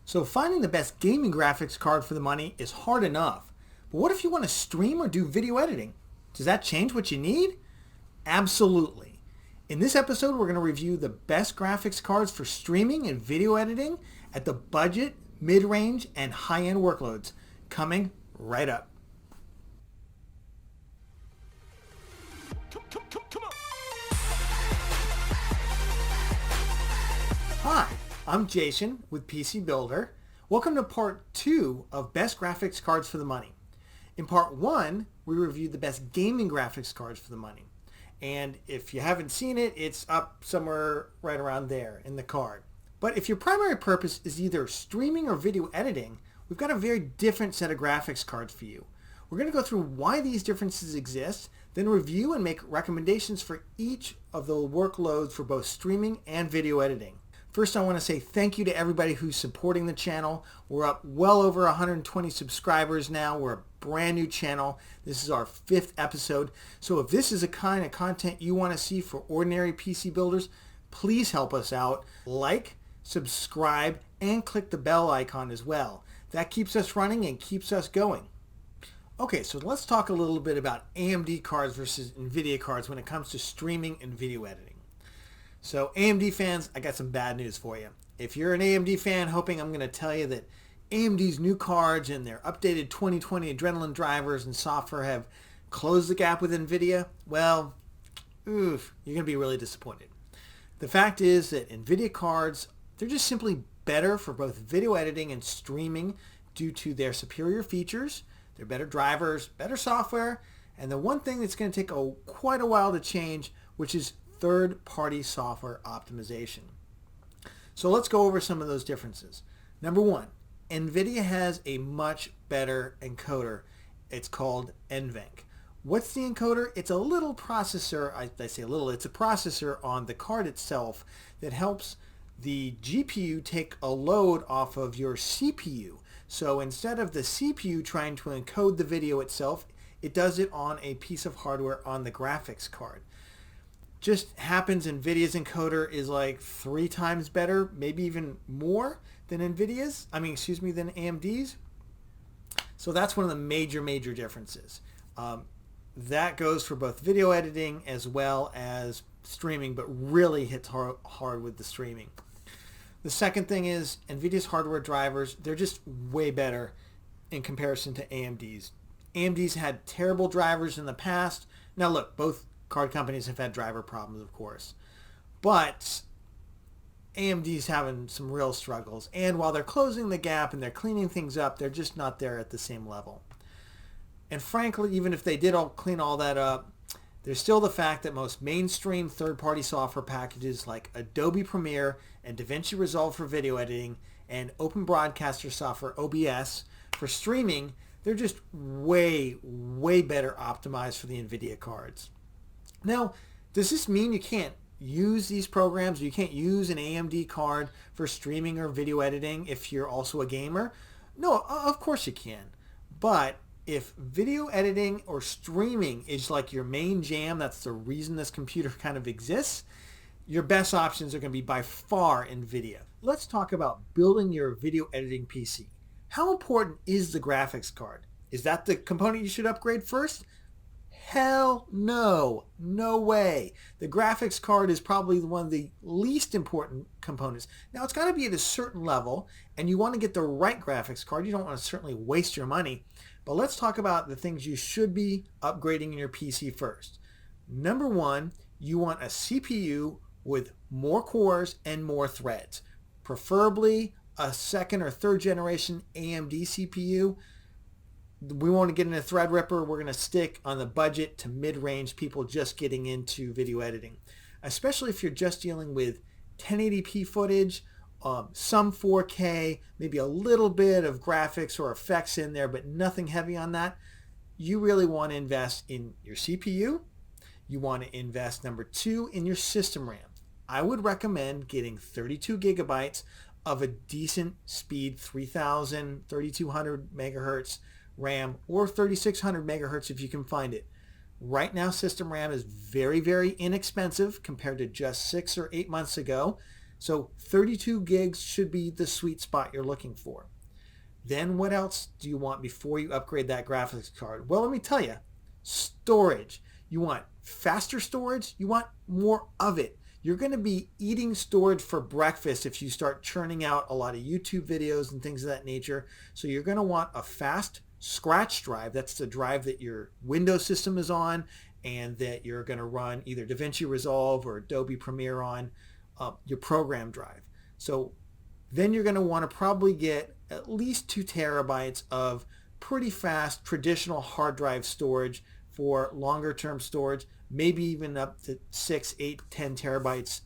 So finding the best gaming graphics card for the money is hard enough. But what if you want to stream or do video editing? Does that change what you need? Absolutely. In this episode, we're going to review the best graphics cards for streaming and video editing at the budget, mid-range, and high-end workloads. Coming right up. Hi, I'm Jason with PC Builder. Welcome to part 2 of Best Graphics Cards for the Money. In part 1, we reviewed the best gaming graphics cards for the money. And if you haven't seen it, it's up somewhere right around there in the card. But if your primary purpose is either streaming or video editing, we've got a very different set of graphics cards for you. We're going to go through why these differences exist, then review and make recommendations for each of the workloads for both streaming and video editing. First, I want to say thank you to everybody who's supporting the channel. We're up well over 120 subscribers now. We're a brand new channel. This is our 5th episode. So if this is the kind of content you want to see for ordinary PC builders, please help us out. Like, subscribe, and click the bell icon as well. That keeps us running and keeps us going. Okay, so let's talk a little bit about AMD cards versus Nvidia cards when it comes to streaming and video editing. So AMD fans, I got some bad news for you. If you're an AMD fan hoping I'm going to tell you that AMD's new cards and their updated 2020 Adrenaline drivers and software have closed the gap with Nvidia, well, you're going to be really disappointed. The fact is that Nvidia cards, they're just simply better for both video editing and streaming due to their superior features, their better drivers, better software, and the one thing that's going to take quite a while to change, which is third-party software optimization. So let's go over some of those differences. Number one, Nvidia has a much better encoder. It's called NVENC. What's the encoder? It's a little processor, I say a little, it's a processor on the card itself that helps the GPU take a load off of your CPU. So instead of the CPU trying to encode the video itself, it does it on a piece of hardware on the graphics card. Just happens Nvidia's encoder is like 3 times better, maybe even more than than AMD's. So that's one of the major differences. That goes for both video editing as well as streaming, but really hits hard with the streaming. The second thing is Nvidia's hardware drivers, they're just way better in comparison to AMD's. AMD's had terrible drivers in the past. Now look, both card companies have had driver problems, of course. But AMD's having some real struggles. And while they're closing the gap and they're cleaning things up, they're just not there at the same level. And frankly, even if they did clean all that up, there's still the fact that most mainstream third-party software packages like Adobe Premiere and DaVinci Resolve for video editing and Open Broadcaster software, OBS, for streaming, they're just way better optimized for the Nvidia cards. Now, does this mean you can't use these programs? You can't use an AMD card for streaming or video editing if you're also a gamer? No, of course you can. But if video editing or streaming is like your main jam, that's the reason this computer kind of exists, your best options are going to be by far Nvidia. Let's talk about building your video editing PC. How important is the graphics card? Is that the component you should upgrade first? Hell no. No way. The graphics card is probably one of the least important components. Now, it's got to be at a certain level, and you want to get the right graphics card. You don't want to certainly waste your money. But let's talk about the things you should be upgrading in your PC first. Number one, you want a CPU with more cores and more threads. Preferably a 2nd or 3rd generation AMD CPU. We want to get in a Threadripper. We're going to stick on the budget to mid-range people just getting into video editing, especially if you're just dealing with 1080p footage, some 4K, maybe a little bit of graphics or effects in there, but nothing heavy on that. You really want to invest in your CPU. You want to invest, number 2, in your system RAM. I would recommend getting 32 gigabytes of a decent speed 3000, 3200 megahertz RAM or 3600 megahertz if you can find it. Right now, system RAM is very inexpensive compared to just 6 or 8 months ago. So 32 gigs should be the sweet spot you're looking for. Then what else do you want before you upgrade that graphics card? Well, let me tell you, storage. You want faster storage, you want more of it. You're going to be eating storage for breakfast if you start churning out a lot of YouTube videos and things of that nature. So you're going to want a fast scratch drive. That's the drive that your Windows system is on and that you're going to run either DaVinci Resolve or Adobe Premiere on, your program drive. So then you're going to want to probably get at least 2 terabytes of pretty fast traditional hard drive storage for longer term storage, maybe even up to 6, 8, 10 terabytes.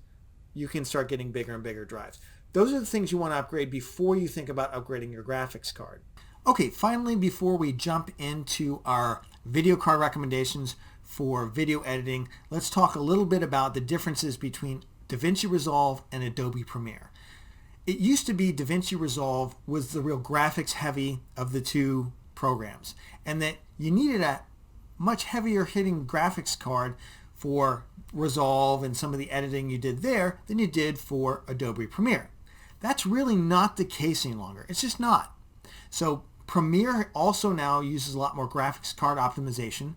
You can start getting bigger and bigger drives. Those are the things you want to upgrade before you think about upgrading your graphics card. Okay, finally, before we jump into our video card recommendations for video editing, let's talk a little bit about the differences between DaVinci Resolve and Adobe Premiere. It used to be DaVinci Resolve was the real graphics heavy of the two programs, and that you needed a much heavier hitting graphics card for Resolve and some of the editing you did there than you did for Adobe Premiere. That's really not the case any longer. It's just not. So Premiere also now uses a lot more graphics card optimization.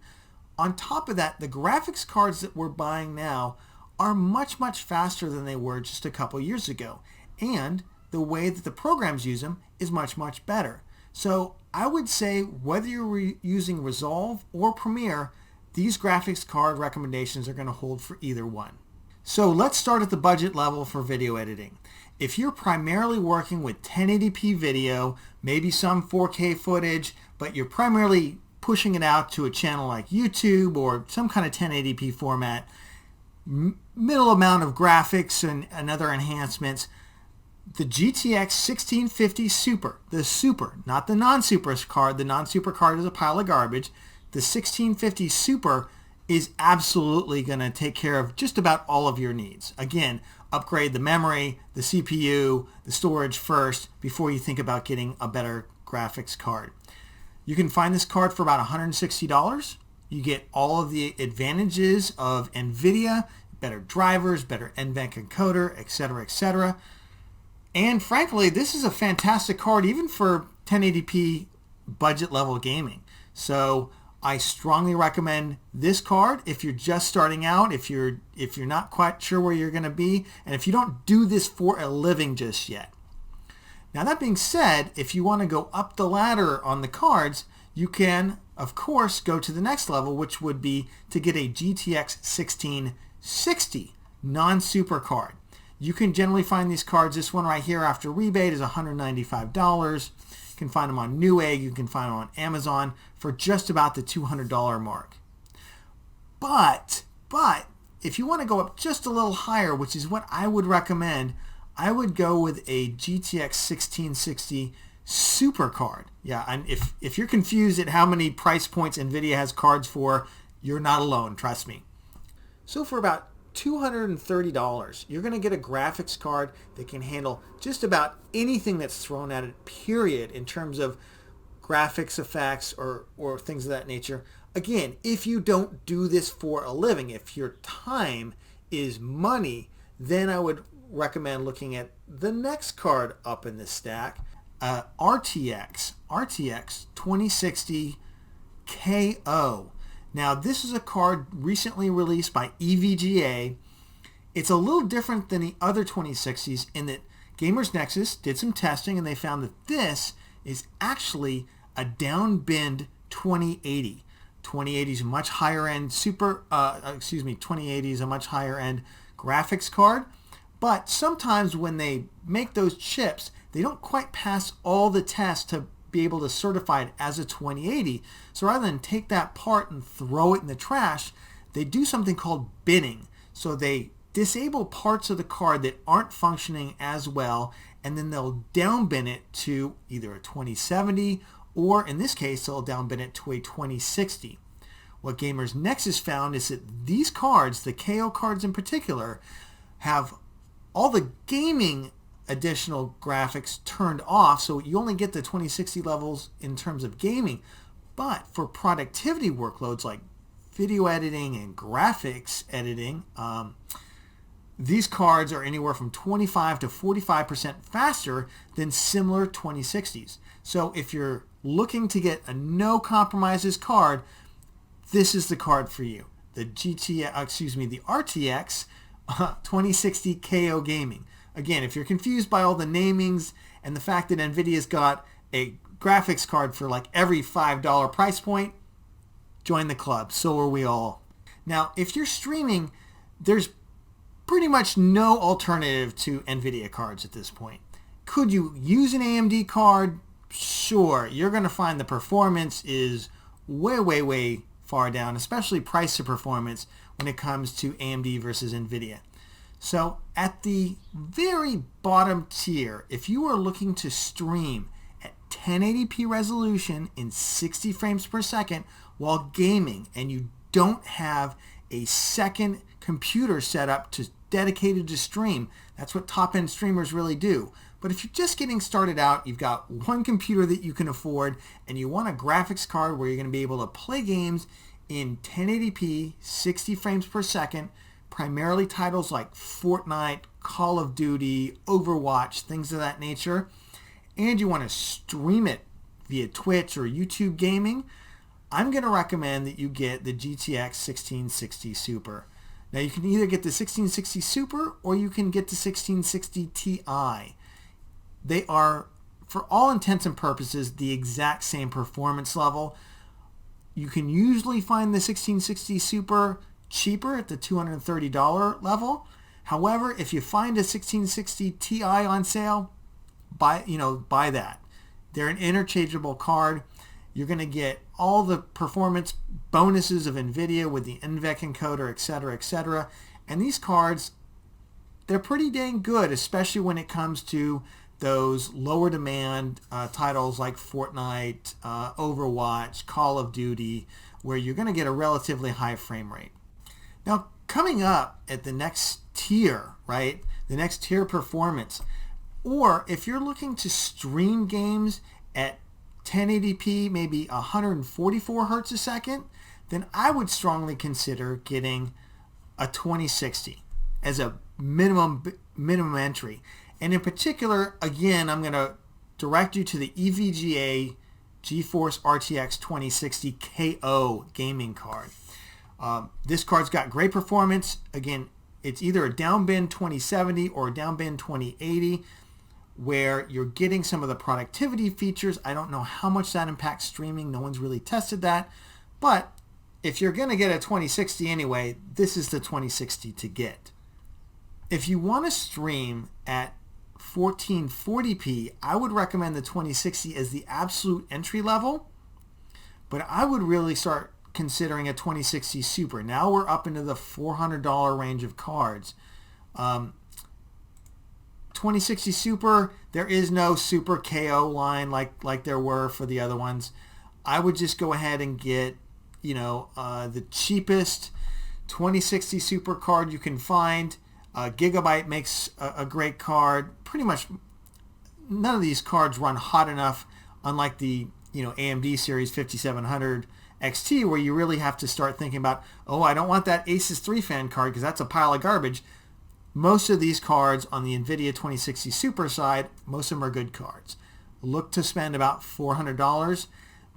On top of that, the graphics cards that we're buying now are much, much faster than they were just a couple years ago. And the way that the programs use them is much, much better. So I would say whether you're using Resolve or Premiere, these graphics card recommendations are going to hold for either one. So let's start at the budget level for video editing. If you're primarily working with 1080p video, maybe some 4K footage, but you're primarily pushing it out to a channel like YouTube or some kind of 1080p format, middle amount of graphics and other enhancements, the GTX 1650 Super, the Super, not the non-Super card. The non-Super card is a pile of garbage. The 1650 Super is absolutely going to take care of just about all of your needs. Again, upgrade the memory, the CPU, the storage first before you think about getting a better graphics card. You can find this card for about $160. You get all of the advantages of Nvidia, better drivers, better NVENC encoder, etc., etc. And frankly, this is a fantastic card even for 1080p budget level gaming. So I strongly recommend this card if you're just starting out, if you're not quite sure where you're going to be, and if you don't do this for a living just yet. Now that being said, if you want to go up the ladder on the cards, you can, of course, go to the next level, which would be to get a GTX 1660 non-super card. You can generally find these cards. This one right here after rebate is $195. You can find them on Newegg. You can find them on Amazon for just about the $200 mark. But if you want to go up just a little higher, which is what I would recommend, I would go with a GTX 1660 Super card. Yeah, and if you're confused at how many price points Nvidia has cards for, you're not alone, trust me. So for about $230, you're going to get a graphics card that can handle just about anything that's thrown at it, period, in terms of graphics effects or things of that nature. Again, if you don't do this for a living, if your time is money, then I would recommend looking at the next card up in the stack, RTX 2060 KO. Now, this is a card recently released by EVGA. It's a little different than the other 2060s in that Gamers Nexus did some testing and they found that this is actually a downbend 2080. 2080 is a much higher end 2080 is a much higher end graphics card. But sometimes when they make those chips, they don't quite pass all the tests to be able to certify it as a 2080. So rather than take that part and throw it in the trash, they do something called binning. So they disable parts of the card that aren't functioning as well, and then they'll downbin it to either a 2070, or in this case, they'll downbin it to a 2060. What Gamers Nexus found is that these cards, the KO cards in particular, have all the gaming additional graphics turned off, so you only get the 2060 levels in terms of gaming. But for productivity workloads like video editing and graphics editing, these cards are anywhere from 25 to 45% faster than similar 2060s. So if you're looking to get a no compromises card, this is the card for you. The the RTX 2060 KO Gaming. Again, if you're confused by all the namings and the fact that Nvidia's got a graphics card for like every $5 price point, join the club. So are we all. Now, if you're streaming, there's pretty much no alternative to Nvidia cards at this point. Could you use an AMD card? Sure. You're going to find the performance is way far down, especially price to performance when it comes to AMD versus Nvidia. So at the very bottom tier, if you are looking to stream at 1080p resolution in 60 frames per second while gaming and you don't have a second computer set up dedicated to stream, that's what top-end streamers really do. But if you're just getting started out, you've got one computer that you can afford, and you want a graphics card where you're going to be able to play games in 1080p, 60 frames per second, primarily titles like Fortnite, Call of Duty, Overwatch, things of that nature, and you want to stream it via Twitch or YouTube gaming, I'm going to recommend that you get the GTX 1660 Super. Now you can either get the 1660 Super or you can get the 1660 Ti. They are, for all intents and purposes, the exact same performance level. You can usually find the 1660 Super cheaper at the $230 level. However, if you find a 1660 Ti on sale, buy that. They're an interchangeable card. You're going to get all the performance bonuses of Nvidia with the NVENC encoder, etc., etc. And these cards, they're pretty dang good, especially when it comes to those lower demand titles like Fortnite, Overwatch, Call of Duty, where you're going to get a relatively high frame rate. Now, coming up at the next tier, right? The next tier performance, or if you're looking to stream games at 1080p, maybe 144 hertz a second, then I would strongly consider getting a 2060 as a minimum entry. And in particular, again, I'm going to direct you to the EVGA GeForce RTX 2060 KO gaming card. This card's got great performance. Again, it's either a downbin 2070 or a downbin 2080, where you're getting some of the productivity features. I don't know how much that impacts streaming. No one's really tested that. But if you're going to get a 2060 anyway, this is the 2060 to get. If you want to stream at 1440p, I would recommend the 2060 as the absolute entry level. But I would really start considering a 2060 Super. Now we're up into the $400 range of cards. 2060 Super, there is no Super KO line like there were for the other ones. I would just go ahead and get, the cheapest 2060 Super card you can find. Gigabyte makes a great card. Pretty much none of these cards run hot enough, unlike the AMD series 5700 XT, where you really have to start thinking about, I don't want that Asus 3 fan card because that's a pile of garbage. Most of these cards on the Nvidia 2060 Super side, most of them are good cards. Look to spend about $400.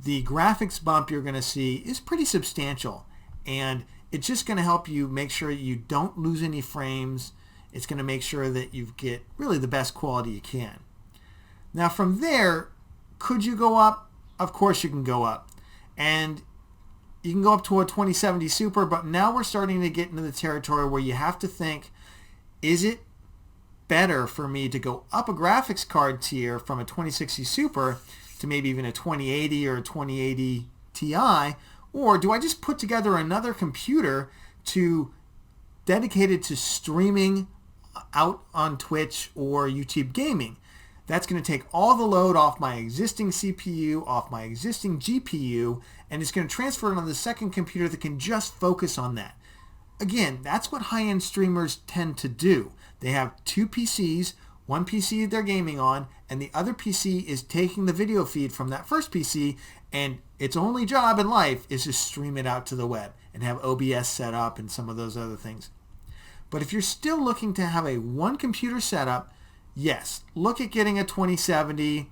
The graphics bump you're going to see is pretty substantial, and it's just going to help you make sure you don't lose any frames. It's going to make sure that you get really the best quality you can. Now from there, could you go up? Of course you can go up. And you can go up to a 2070 Super, but now we're starting to get into the territory where you have to think, is it better for me to go up a graphics card tier from a 2060 Super to maybe even a 2080 or a 2080 Ti, or do I just put together another computer dedicated to streaming out on Twitch or YouTube gaming? That's going to take all the load off my existing CPU, off my existing GPU, and it's going to transfer it on the second computer that can just focus on that. Again, that's what high-end streamers tend to do. They have two PCs, one PC they're gaming on, and the other PC is taking the video feed from that first PC, and its only job in life is to stream it out to the web and have OBS set up and some of those other things. But if you're still looking to have a one computer setup, yes, look at getting a 2070.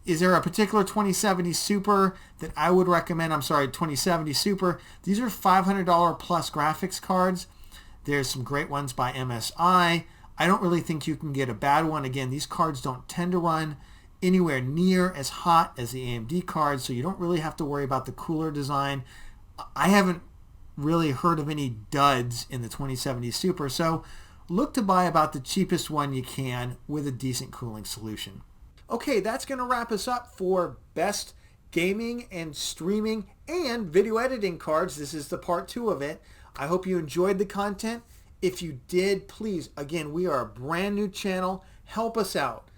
Is there a particular 2070 Super that I would recommend? I'm sorry, 2070 Super. These are $500 plus graphics cards. There's some great ones by MSI. I don't really think you can get a bad one. Again, these cards don't tend to run anywhere near as hot as the AMD cards, so you don't really have to worry about the cooler design. I haven't really heard of any duds in the 2070 Super, so look to buy about the cheapest one you can with a decent cooling solution. Okay, that's going to wrap us up for best gaming and streaming and video editing cards. This is the part 2 of it. I hope you enjoyed the content. If you did, please, again, we are a brand new channel. Help us out.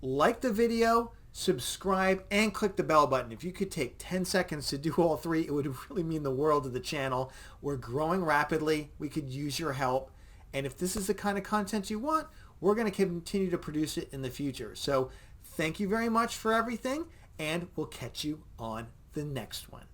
Like the video, subscribe, and click the bell button. If you could take 10 seconds to do all 3, it would really mean the world to the channel. We're growing rapidly. We could use your help. And if this is the kind of content you want, we're going to continue to produce it in the future. So thank you very much for everything, and we'll catch you on the next one.